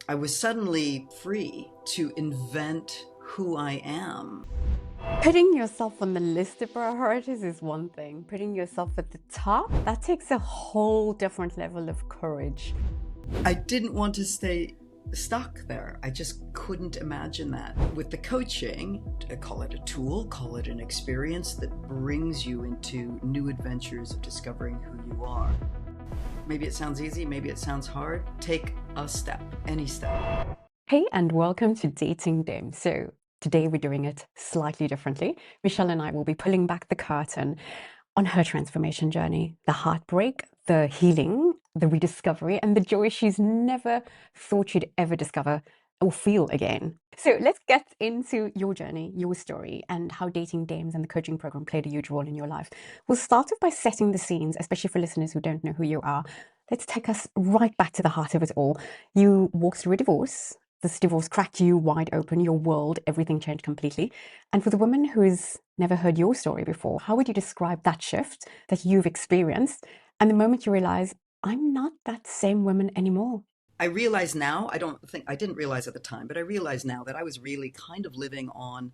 I was suddenly free to invent who I am. Putting yourself on the list of priorities is one thing. Putting yourself at the top, that takes a whole different level of courage. I didn't want to stay stuck there. I just couldn't imagine that. With the coaching, call it a tool, call it an experience that brings you into new adventures of discovering who you are. Maybe it sounds easy, maybe it sounds hard. Take a step, any step. Hey, and welcome to Dating Dim. So today we're doing it slightly differently. Michelle and I will be pulling back the curtain on her transformation journey, the heartbreak, the healing, the rediscovery, and the joy she's never thought she'd ever discover or feel again. So let's get into your journey, your story, and how Dating Dames and the coaching program played a huge role in your life. We'll start off by setting the scenes, especially for listeners who don't know who you are. Let's take us right back to the heart of it all. You walked through a divorce. This divorce cracked you wide open, your world, everything changed completely. And for the woman who's never heard your story before, how would you describe that shift that you've experienced and the moment you realize, I'm not that same woman anymore? I realize now, I didn't realize at the time, but I realize now that I was really kind of living on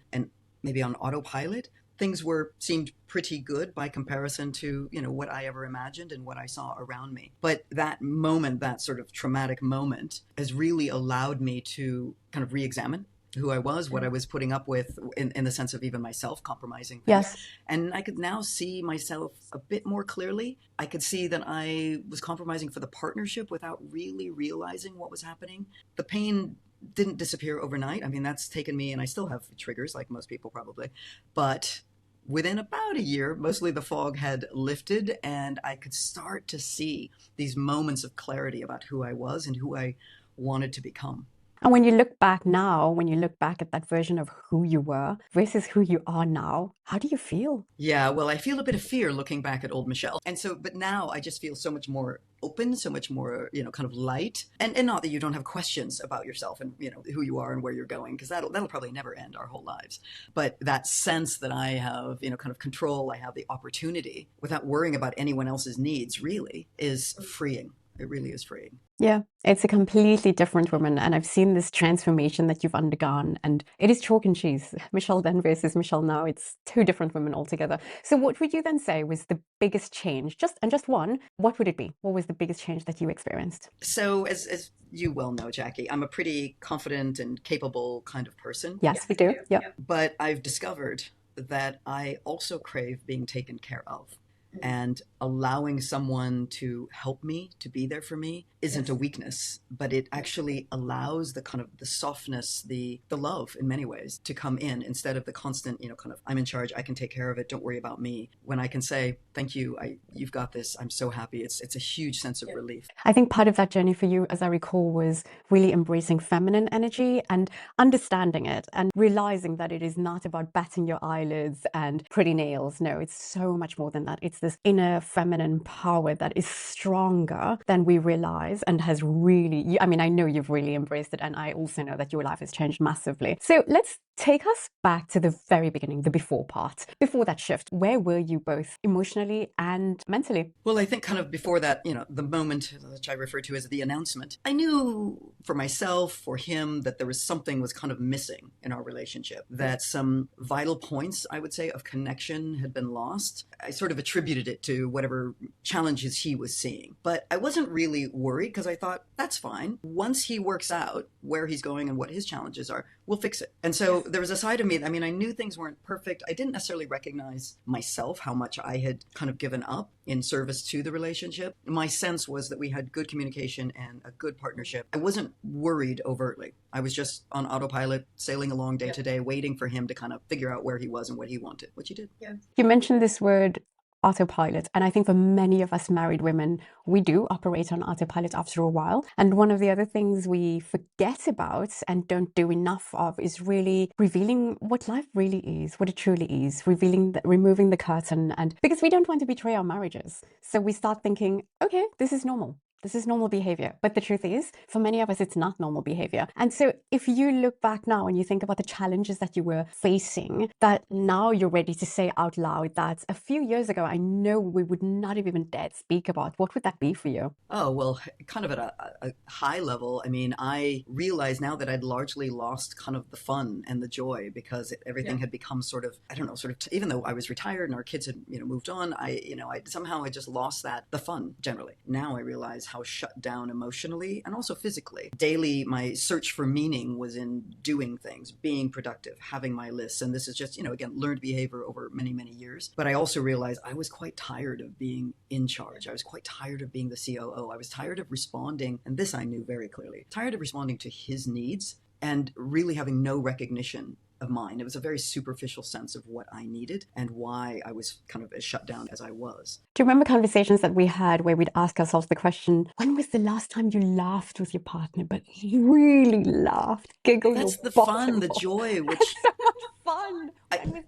maybe on autopilot. Things seemed pretty good by comparison to, what I ever imagined and what I saw around me. But that moment, that sort of traumatic moment, has really allowed me to kind of re-examine who I was, what I was putting up with in the sense of even myself compromising things. Yes. And I could now see myself a bit more clearly. I could see that I was compromising for the partnership without really realizing what was happening. The pain didn't disappear overnight. I mean, that's taken me, and I still have triggers like most people probably. But within about a year, mostly the fog had lifted, and I could start to see these moments of clarity about who I was and who I wanted to become. And when you look back now, when you look back at that version of who you were versus who you are now, how do you feel? Yeah, well, I feel a bit of fear looking back at old Michelle. And so, but now I just feel so much more open, so much more, kind of light. And not that you don't have questions about yourself and, who you are and where you're going, because that'll probably never end our whole lives. But that sense that I have, kind of control, I have the opportunity without worrying about anyone else's needs really is freeing. It really is freeing. Yeah, it's a completely different woman. And I've seen this transformation that you've undergone. And it is chalk and cheese. Michelle then versus Michelle now. It's two different women altogether. So what would you then say was the biggest change? Just one, what would it be? What was the biggest change that you experienced? So as you well know, Jackie, I'm a pretty confident and capable kind of person. Yes, we do. Yeah. But I've discovered that I also crave being taken care of. And allowing someone to help me, to be there for me, isn't a weakness, but it actually allows the kind of the softness, the love in many ways to come in instead of the constant, kind of, I'm in charge, I can take care of it, don't worry about me. When I can say, thank you, you've got this, I'm so happy. It's a huge sense of relief. I think part of that journey for you, as I recall, was really embracing feminine energy and understanding it and realizing that it is not about batting your eyelids and pretty nails. No, it's so much more than that. It's this inner feminine power that is stronger than we realize and has really, I mean, I know you've really embraced it, and I also know that your life has changed massively. So let's take us back to the very beginning, the before part. Before that shift, where were you both emotionally and mentally? Well, I think kind of before that, the moment which I refer to as the announcement, I knew for myself, for him, that there was something was kind of missing in our relationship, that some vital points, I would say, of connection had been lost. I sort of attributed it to whatever challenges he was seeing. But I wasn't really worried because I thought, that's fine. Once he works out where he's going and what his challenges are, we'll fix it. And so there was a side of me, I mean, I knew things weren't perfect. I didn't necessarily recognize myself, how much I had kind of given up in service to the relationship. My sense was that we had good communication and a good partnership. I wasn't worried overtly. I was just on autopilot, sailing along day to day, waiting for him to kind of figure out where he was and what he wanted, which he did. Yeah. You mentioned this word autopilot. And I think for many of us married women, we do operate on autopilot after a while. And one of the other things we forget about and don't do enough of is really revealing what life really is, what it truly is, removing the curtain. And because we don't want to betray our marriages. So we start thinking, okay, this is normal. This is normal behavior. But the truth is, for many of us, it's not normal behavior. And so if you look back now and you think about the challenges that you were facing, that now you're ready to say out loud that a few years ago, I know we would not have even dared speak about, what would that be for you? Oh, well, kind of at a high level, I mean, I realize now that I'd largely lost kind of the fun and the joy because everything had become sort of, I don't know, sort of, even though I was retired and our kids had, moved on, I somehow I just lost the fun generally. Now I realize how shut down emotionally and also physically. Daily, my search for meaning was in doing things, being productive, having my lists. And this is just, again, learned behavior over many, many years. But I also realized I was quite tired of being in charge. I was quite tired of being the COO. I was tired of responding, and this I knew very clearly, tired of responding to his needs and really having no recognition of mine. It was a very superficial sense of what I needed and why I was kind of as shut down as I was. Do you remember conversations that we had where we'd ask ourselves the question, when was the last time you laughed with your partner, but really laughed, giggle That's your the bottom fun, the off? joy, That's which... so much fun.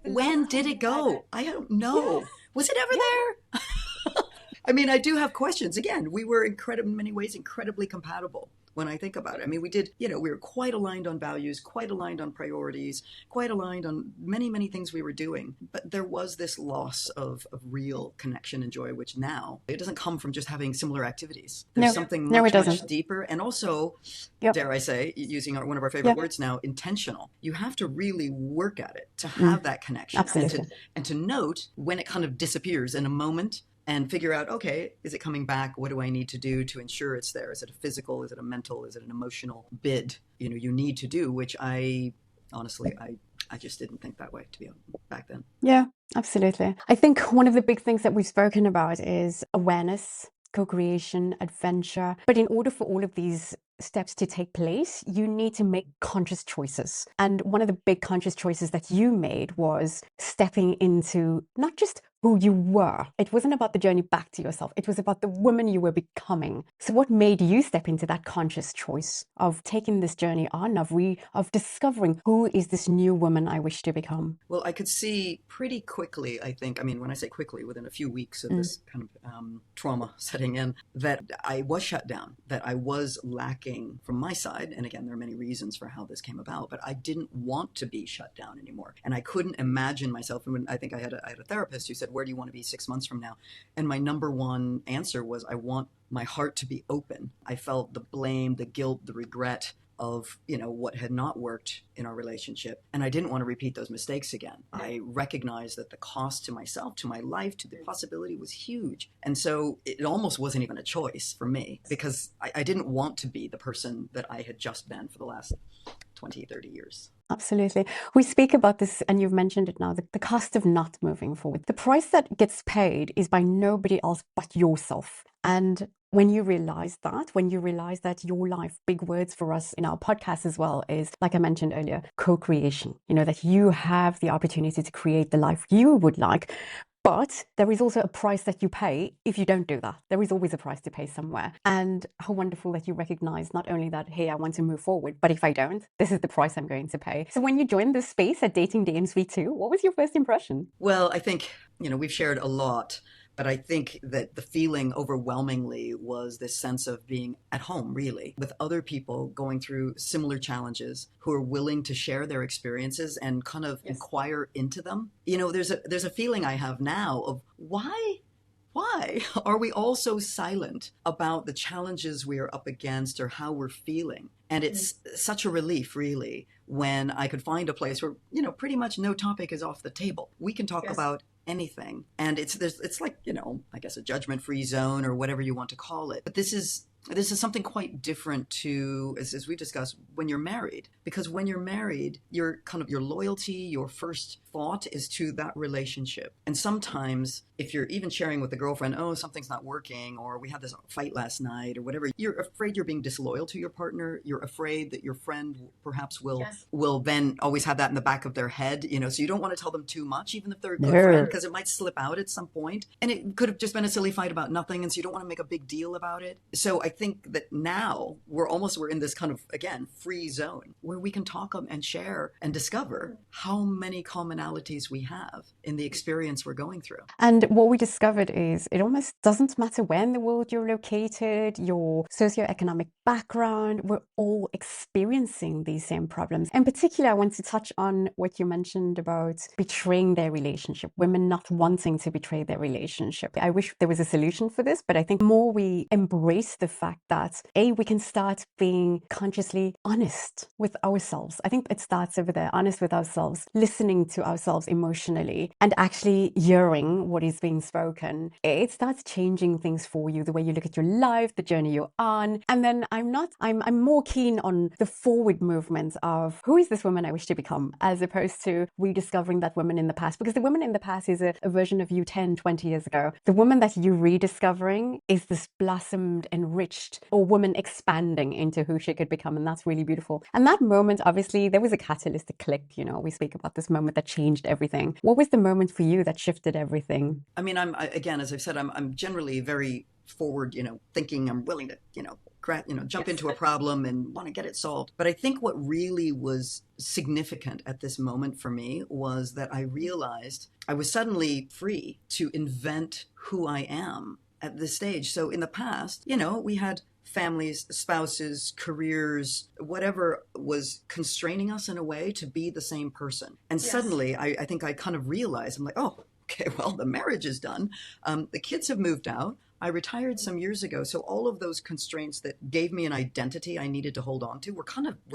When did it go? I don't know. Was it ever there? I mean, I do have questions. Again, we were in many ways incredibly compatible when I think about it. I mean, we did, we were quite aligned on values, quite aligned on priorities, quite aligned on many, many things we were doing. But there was this loss of real connection and joy, which now it doesn't come from just having similar activities. There's something much deeper and also, dare I say, using one of our favorite words now, intentional. You have to really work at it to have that connection. Absolutely. And to note when it kind of disappears in a moment and figure out, okay, is it coming back? What do I need to do to ensure it's there? Is it a physical? Is it a mental? Is it an emotional bid? You need to do, which I honestly, I just didn't think that way, to be honest, back then. Yeah, absolutely. I think one of the big things that we've spoken about is awareness, co-creation, adventure. But in order for all of these steps to take place, you need to make conscious choices. And one of the big conscious choices that you made was stepping into not just who you were. It wasn't about the journey back to yourself. It was about the woman you were becoming. So what made you step into that conscious choice of taking this journey on, of discovering who is this new woman I wish to become? Well, I could see pretty quickly, I think, I mean, when I say quickly, within a few weeks of this kind of trauma setting in, that I was shut down, that I was lacking from my side. And again, there are many reasons for how this came about, but I didn't want to be shut down anymore. And I couldn't imagine myself. And when I think I had a therapist who said, where do you want to be 6 months from now? And my number one answer was, I want my heart to be open. I felt the blame, the guilt, the regret of what had not worked in our relationship, and I didn't want to repeat those mistakes again. I recognized that the cost to myself, to my life, to the possibility was huge, and so it almost wasn't even a choice for me, because I didn't want to be the person that I had just been for the last 20, 30 years. Absolutely. We speak about this, and you've mentioned it now, the cost of not moving forward. The price that gets paid is by nobody else but yourself. And when you realize that your life, big words for us in our podcast as well, is, like I mentioned earlier, co-creation, that you have the opportunity to create the life you would like. But there is also a price that you pay if you don't do that. There is always a price to pay somewhere. And how wonderful that you recognize not only that, hey, I want to move forward, but if I don't, this is the price I'm going to pay. So when you joined this space at Dating DMs V2, what was your first impression? Well, I think, we've shared a lot, but I think that the feeling overwhelmingly was this sense of being at home, really, with other people going through similar challenges who are willing to share their experiences and kind of inquire into them. There's a feeling I have now of why are we all so silent about the challenges we are up against or how we're feeling? And it's such a relief, really, when I could find a place where, pretty much no topic is off the table. We can talk about anything. And it's like, I guess a judgment-free zone or whatever you want to call it. But this is something quite different to, as we discussed, when you're married. Because when you're married, your loyalty, your first thought is to that relationship. And sometimes if you're even sharing with a girlfriend, oh, something's not working, or we had this fight last night or whatever, you're afraid you're being disloyal to your partner. You're afraid that your friend perhaps will then always have that in the back of their head, so you don't want to tell them too much, even if they're a good friend, because it might slip out at some point. And it could have just been a silly fight about nothing. And so you don't want to make a big deal about it. So I think that now we're in this kind of, again, free zone where we can talk and share and discover how many commonalities we have in the experience we're going through. And what we discovered is it almost doesn't matter where in the world you're located, your socioeconomic background, we're all experiencing these same problems. In particular, I want to touch on what you mentioned about betraying their relationship, women not wanting to betray their relationship. I wish there was a solution for this, but I think more we embrace the fact that we can start being consciously honest with ourselves. I think it starts over there, honest with ourselves, listening to ourselves emotionally, and actually hearing what is being spoken. It starts changing things for you, the way you look at your life, the journey you're on. And then I'm more keen on the forward movement of who is this woman I wish to become, as opposed to rediscovering that woman in the past, because the woman in the past is a version of you 10, 20 years ago. The woman that you're rediscovering is this blossomed, enriched, or woman expanding into who she could become. And that's really beautiful. And that moment, obviously, there was a catalyst, a click. We speak about this moment that changed everything. What was the moment for you that shifted everything? I mean, again, as I've said, I'm generally very forward, thinking. I'm willing to, jump into a problem and want to get it solved. But I think what really was significant at this moment for me was that I realized I was suddenly free to invent who I am at this stage. So in the past, we had families, spouses, careers, whatever was constraining us in a way to be the same person. And suddenly I think I kind of realized, I'm like, oh, okay, well, the marriage is done. The kids have moved out. I retired some years ago. So all of those constraints that gave me an identity I needed to hold on to were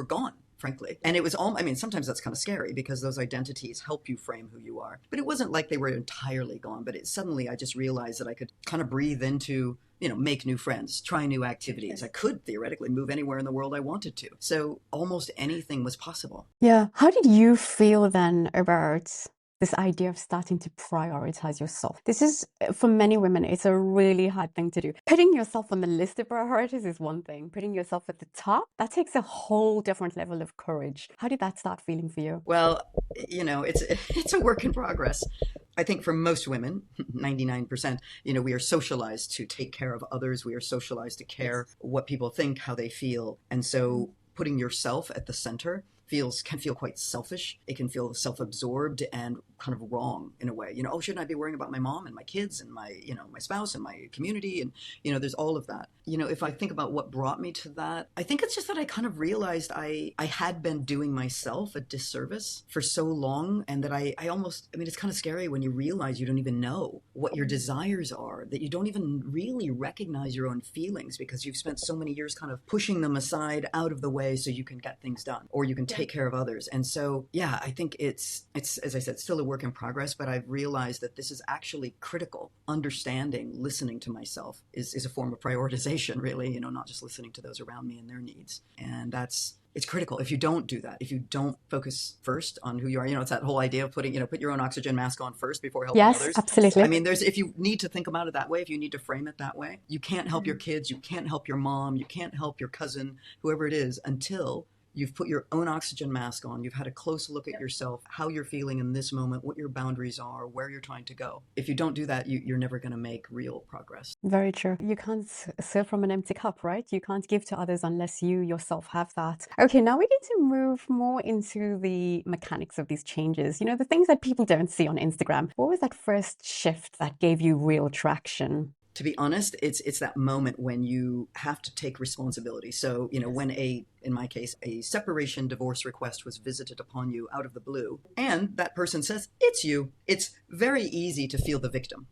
gone, frankly. And it was sometimes that's kind of scary because those identities help you frame who you are. But it wasn't like they were entirely gone. But suddenly I just realized that I could kind of breathe into, make new friends, try new activities. I could theoretically move anywhere in the world I wanted to. So almost anything was possible. Yeah. How did you feel then about this idea of starting to prioritize yourself? This is, for many women, it's a really hard thing to do. Putting yourself on the list of priorities is one thing. Putting yourself at the top, that takes a whole different level of courage. How did that start feeling for you? Well, it's a work in progress. I think for most women, 99%, we are socialized to take care of others. We are socialized to care what people think, how they feel. And so putting yourself at the center can feel quite selfish. It can feel self-absorbed and kind of wrong in a way. Shouldn't I be worrying about my mom and my kids and my spouse and my community? And, there's all of that. If I think about what brought me to that, I think it's just that I kind of realized I had been doing myself a disservice for so long. And that I almost, it's kind of scary when you realize you don't even know what your desires are, that you don't even really recognize your own feelings because you've spent so many years kind of pushing them aside out of the way so you can get things done or you can take care of others. And so, I think it's, as I said, still a work in progress, but I've realized that this is actually critical. Understanding, listening to myself is a form of prioritization, really, not just listening to those around me and their needs. And it's critical. If you don't do that, if you don't focus first on who you are, it's that whole idea of put your own oxygen mask on first before helping others. Yes, absolutely. If you need to think about it that way, if you need to frame it that way, you can't help your kids, you can't help your mom, you can't help your cousin, whoever it is, until you've put your own oxygen mask on. You've had a close look at yourself, how you're feeling in this moment, what your boundaries are, where you're trying to go. If you don't do that, you're never going to make real progress. Very true. You can't serve from an empty cup, right? You can't give to others unless you yourself have that. Okay, now we need to move more into the mechanics of these changes. The things that people don't see on Instagram. What was that first shift that gave you real traction? To be honest, it's that moment when you have to take responsibility. So, when in my case, a separation divorce request was visited upon you out of the blue, and that person says, it's you, it's very easy to feel the victim.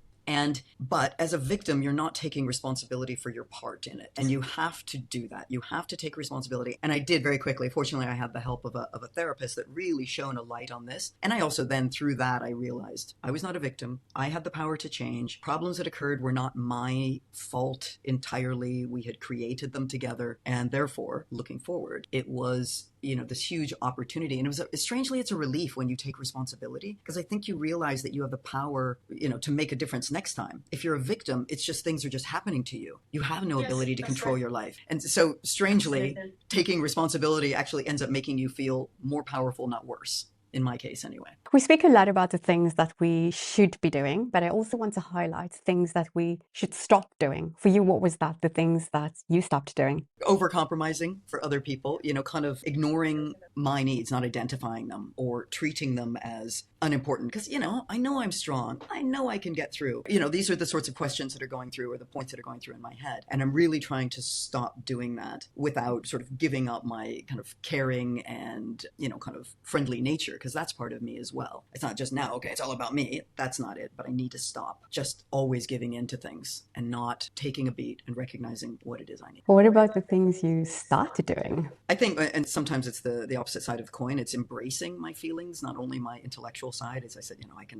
But as a victim, you're not taking responsibility for your part in it. And you have to do that. You have to take responsibility. And I did very quickly. Fortunately, I had the help of a therapist that really shone a light on this. And I also then, through that, I realized I was not a victim. I had the power to change. Problems that occurred were not my fault entirely. We had created them together. And therefore, looking forward, it was this huge opportunity. And strangely, it's a relief when you take responsibility, because I think you realize that you have the power, to make a difference next time. If you're a victim, it's just things are just happening to you. You have no ability to control your life. And so strangely, taking responsibility actually ends up making you feel more powerful, not worse. in my case anyway. We speak a lot about the things that we should be doing, but I also want to highlight things that we should stop doing. For you, what was that, the things that you stopped doing? Over-compromising for other people, kind of ignoring my needs, not identifying them or treating them as unimportant. Because, I know I'm strong. I know I can get through. These are the sorts of questions that are going through or the points that are going through in my head. And I'm really trying to stop doing that without sort of giving up my kind of caring and, kind of friendly nature, because that's part of me as well. It's not just now, okay, it's all about me. That's not it. But I need to stop just always giving in to things and not taking a beat and recognizing what it is I need. What about the things you started doing? I think, and sometimes it's the opposite side of the coin. It's embracing my feelings, not only my intellectual side. As I said,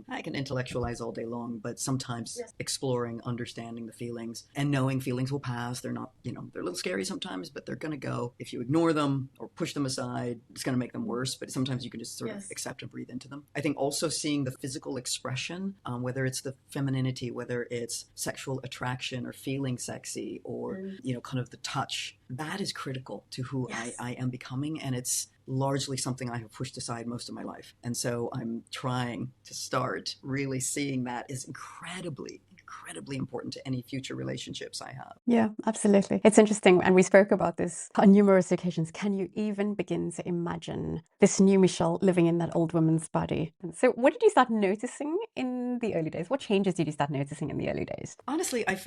I can intellectualize all day long, but sometimes exploring, understanding the feelings, and knowing feelings will pass. They're not, they're a little scary sometimes, but they're going to go. If you ignore them or push them aside, it's going to make them worse. But sometimes you can just sort of accept and breathe into them. I think also seeing the physical expression, whether it's the femininity, whether it's sexual attraction or feeling sexy, or kind of the touch, that is critical to who I am becoming. And it's largely something I have pushed aside most of my life. And so I'm trying to start really seeing that is incredibly important to any future relationships I have. Yeah, absolutely. It's interesting. And we spoke about this on numerous occasions. Can you even begin to imagine this new Michelle living in that old woman's body? And so what did you start noticing in the early days? What changes did you start noticing in the early days? Honestly, I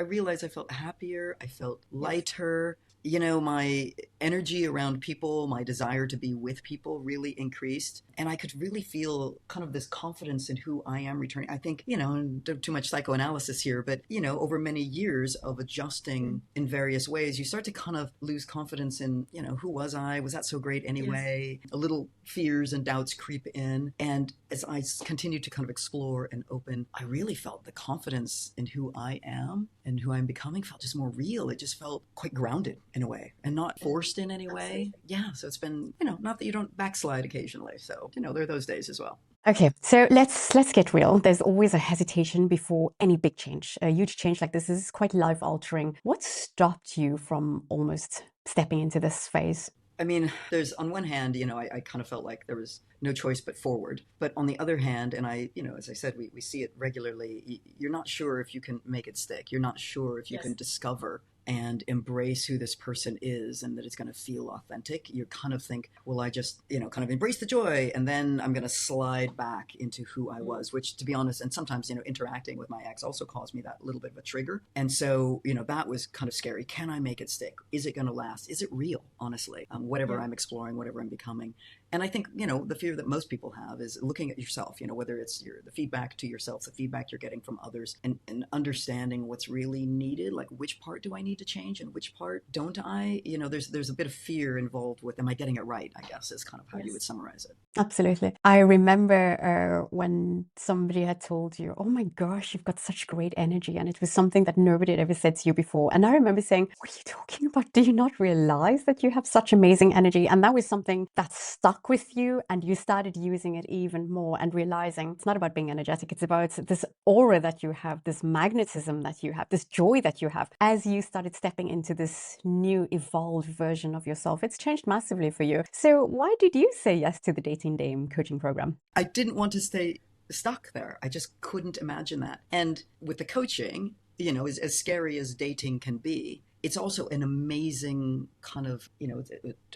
realized I felt happier. I felt lighter. My energy around people, my desire to be with people really increased. And I could really feel kind of this confidence in who I am returning. I think, too much psychoanalysis here, but, over many years of adjusting in various ways, you start to kind of lose confidence in, who was I? Was that so great anyway? A little fears and doubts creep in. And as I continued to kind of explore and open, I really felt the confidence in who I am and who I'm becoming felt just more real. It just felt quite grounded in a way and not forced in any way. Yeah. So it's been, not that you don't backslide occasionally. So, there are those days as well. Okay, so let's get real. There's always a hesitation before any big change. A huge change like this is quite life altering. What stopped you from almost stepping into this phase? I mean, there's on one hand, I kind of felt like there was no choice but forward. But on the other hand, and as I said, we see it regularly, you're not sure if you can make it stick. You're not sure if you can discover and embrace who this person is and that it's going to feel authentic. You kind of think, well, I just, kind of embrace the joy and then I'm going to slide back into who I was, which to be honest, and sometimes, interacting with my ex also caused me that little bit of a trigger. And so, that was kind of scary. Can I make it stick? Is it going to last? Is it real? Honestly, whatever I'm exploring, whatever I'm becoming. And I think, the fear that most people have is looking at yourself, whether it's the feedback to yourself, the feedback you're getting from others, and understanding what's really needed, like which part do I need to change and which part don't I? There's a bit of fear involved with, am I getting it right, I guess, is kind of how you would summarize it. Absolutely. I remember when somebody had told you, oh my gosh, you've got such great energy. And it was something that nobody had ever said to you before. And I remember saying, what are you talking about? Do you not realize that you have such amazing energy? And that was something that stuck with you and you started using it even more and realizing it's not about being energetic. It's about this aura that you have, this magnetism that you have, this joy that you have. As you started stepping into this new evolved version of yourself, it's changed massively for you. So why did you say yes to the Dating Dame coaching program? I didn't want to stay stuck there. I just couldn't imagine that. And with the coaching, as scary as dating can be, it's also an amazing kind of,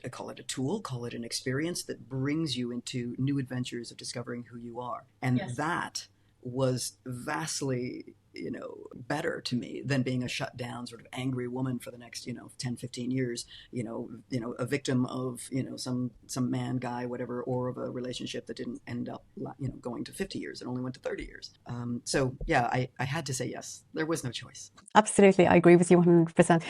I call it a tool, call it an experience that brings you into new adventures of discovering who you are. And that was vastly, better to me than being a shut down sort of angry woman for the next, 10, 15 years, a victim of, some man, guy, whatever, or of a relationship that didn't end up, going to 50 years. It only went to 30 years. So yeah, I had to say yes. There was no choice. Absolutely. I agree with you 100%.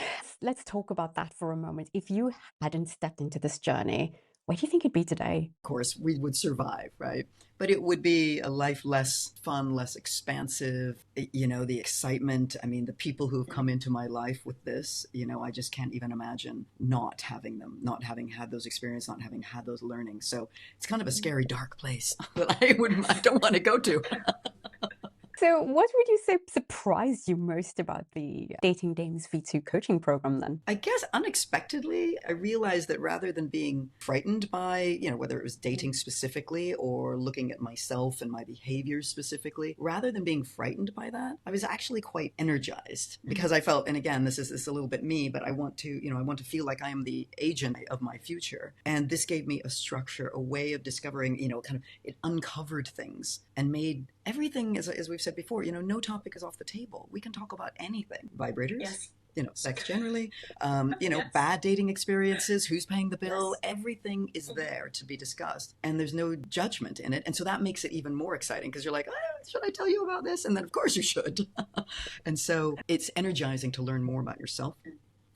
Let's talk about that for a moment. If you hadn't stepped into this journey, where do you think it'd be today? Of course, we would survive, right? But it would be a life less fun, less expansive, the excitement. I mean, the people who have come into my life with this, I just can't even imagine not having them, not having had those experiences, not having had those learnings. So it's kind of a scary, dark place that I don't want to go to. So, what would you say surprised you most about the Dating Dames V2 coaching program then? I guess unexpectedly, I realized that rather than being frightened by, whether it was dating specifically or looking at myself and my behaviors specifically, rather than being frightened by that, I was actually quite energized because I felt, and again, this is a little bit me, but I want to, I want to feel like I am the agent of my future. And this gave me a structure, a way of discovering, kind of, it uncovered things and made everything, as we've said before, no topic is off the table. We can talk about anything. Vibrators. Yes. Sex generally, yes. Bad dating experiences, who's paying the bill, yes. Everything is there to be discussed. And there's no judgment in it. And so that makes it even more exciting because you're like, should I tell you about this? And then, of course, you should. And so it's energizing to learn more about yourself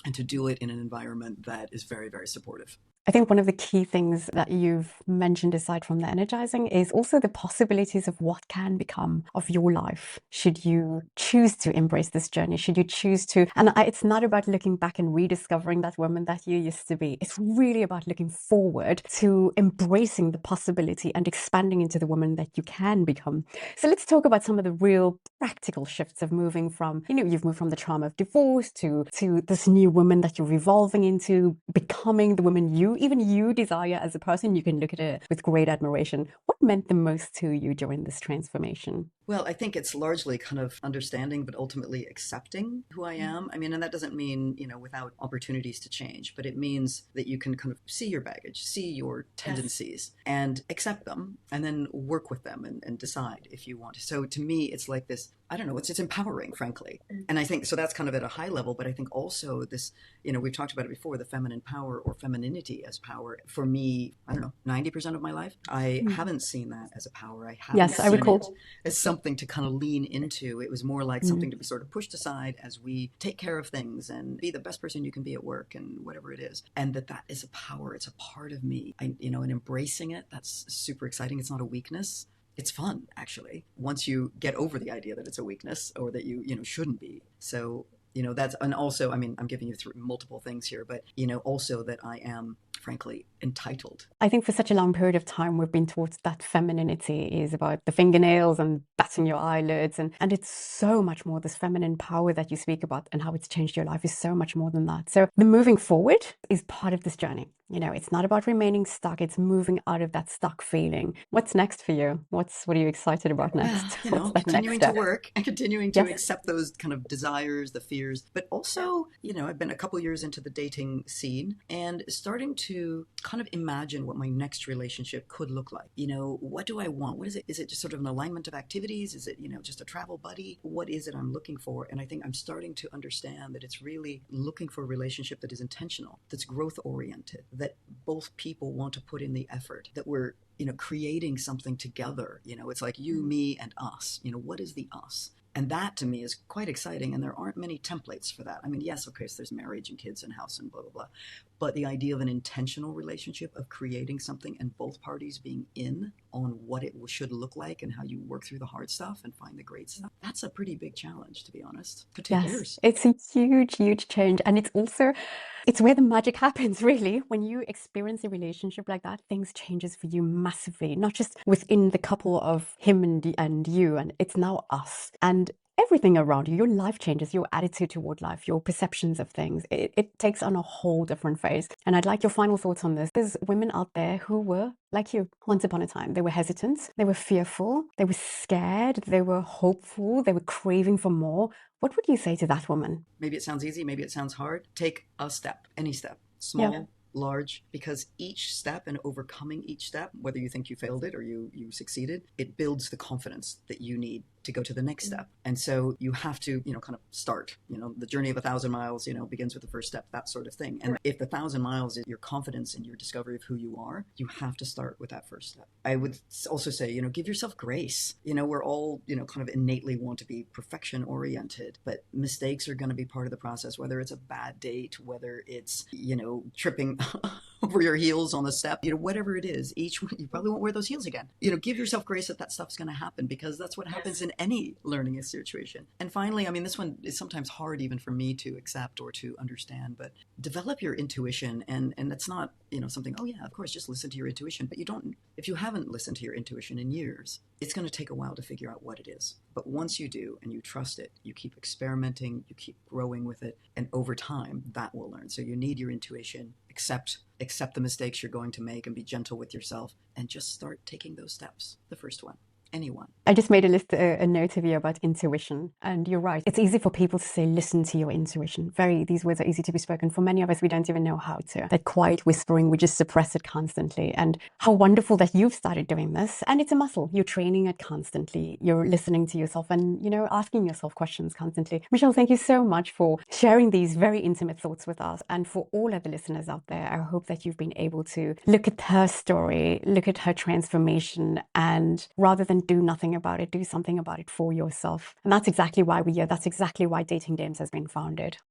and to do it in an environment that is very, very supportive. I think one of the key things that you've mentioned, aside from the energizing, is also the possibilities of what can become of your life should you choose to embrace this journey, should you choose to. And it's not about looking back and rediscovering that woman that you used to be. It's really about looking forward to embracing the possibility and expanding into the woman that you can become. So let's talk about some of the real practical shifts of moving from, you've moved from the trauma of divorce to this new woman that you're evolving into, becoming the woman even you desire as a person. You can look at it with great admiration. What meant the most to you during this transformation? Well, I think it's largely kind of understanding, but ultimately accepting who I am. I mean, and that doesn't mean, without opportunities to change, but it means that you can kind of see your baggage, see your tendencies, yes. And accept them, and then work with them and decide if you want to. So to me, it's like this, I don't know, it's empowering, frankly. And I think, so that's kind of at a high level, but I think also this, we've talked about it before, the feminine power or femininity as power. For me, I don't know, 90% of my life, I haven't seen that as a power. I haven't yes, seen I recall. it as something to kind of lean into. It was more like something to be sort of pushed aside as we take care of things and be the best person you can be at work and whatever it is. And that is a power. It's a part of me. And embracing it, that's super exciting. It's not a weakness. It's fun, actually, once you get over the idea that it's a weakness or that you shouldn't be. So, that's, and also, I mean, I'm giving you multiple things here, but, also that I am, frankly, entitled. I think for such a long period of time, we've been taught that femininity is about the fingernails and batting your eyelids. And it's so much more. This feminine power that you speak about and how it's changed your life is so much more than that. So the moving forward is part of this journey. It's not about remaining stuck. It's moving out of that stuck feeling. What's next for you? What are you excited about next? Continuing to work and continuing to accept those kind of desires, the fears, but also, I've been a couple years into the dating scene and starting to kind of imagine what my next relationship could look like. What do I want? What is it? Is it just sort of an alignment of activities? Is it, just a travel buddy? What is it I'm looking for? And I think I'm starting to understand that it's really looking for a relationship that is intentional, that's growth oriented, that both people want to put in the effort, that we're, creating something together. It's like you, me, and us. What is the us? And that to me is quite exciting. And there aren't many templates for that. I mean, yes, of course, there's marriage and kids and house and blah, blah, blah. But the idea of an intentional relationship, of creating something and both parties being in on what it should look like and how you work through the hard stuff and find the great stuff, that's a pretty big challenge, to be honest. Could take years. It's a huge, huge change. And it's where the magic happens, really. When you experience a relationship like that, things changes for you massively, not just within the couple of him and you, and it's now us. And everything around you, your life changes, your attitude toward life, your perceptions of things. It takes on a whole different phase. And I'd like your final thoughts on this. There's women out there who were like you once upon a time. They were hesitant, they were fearful, they were scared, they were hopeful, they were craving for more. What would you say to that woman? Maybe it sounds easy, maybe it sounds hard. Take a step, any step, small, large, because each step and overcoming each step, whether you think you failed it or you succeeded, it builds the confidence that you need to go to the next step. And so you have to, kind of start, the journey of 1,000 miles, begins with the first step, that sort of thing. And if the 1,000 miles is your confidence and your discovery of who you are, you have to start with that first step. I would also say, give yourself grace. We're all, kind of innately want to be perfection oriented, but mistakes are going to be part of the process, whether it's a bad date, whether it's, tripping over your heels on the step, whatever it is, you probably won't wear those heels again. Give yourself grace that stuff's going to happen, because that's what happens in any learning situation. And finally, I mean, this one is sometimes hard even for me to accept or to understand, but develop your intuition. And that's not, something, oh yeah, of course, just listen to your intuition, but you don't if you haven't listened to your intuition in years, it's going to take a while to figure out what it is. But once you do and you trust it, you keep experimenting, you keep growing with it, and over time that will learn. So you need your intuition, accept the mistakes you're going to make and be gentle with yourself, and just start taking those steps. The first one. Anyone. I just made a note of you about intuition, and you're right. It's easy for people to say, listen to your intuition. These words are easy to be spoken. For many of us, we don't even know how to. That quiet whispering, we just suppress it constantly. And how wonderful that you've started doing this. And it's a muscle. You're training it constantly. You're listening to yourself and, asking yourself questions constantly. Michelle, thank you so much for sharing these very intimate thoughts with us. And for all of the listeners out there, I hope that you've been able to look at her story, look at her transformation, and rather than do nothing about it, do something about it for yourself. And that's exactly why we're here. That's exactly why Dating Dames has been founded.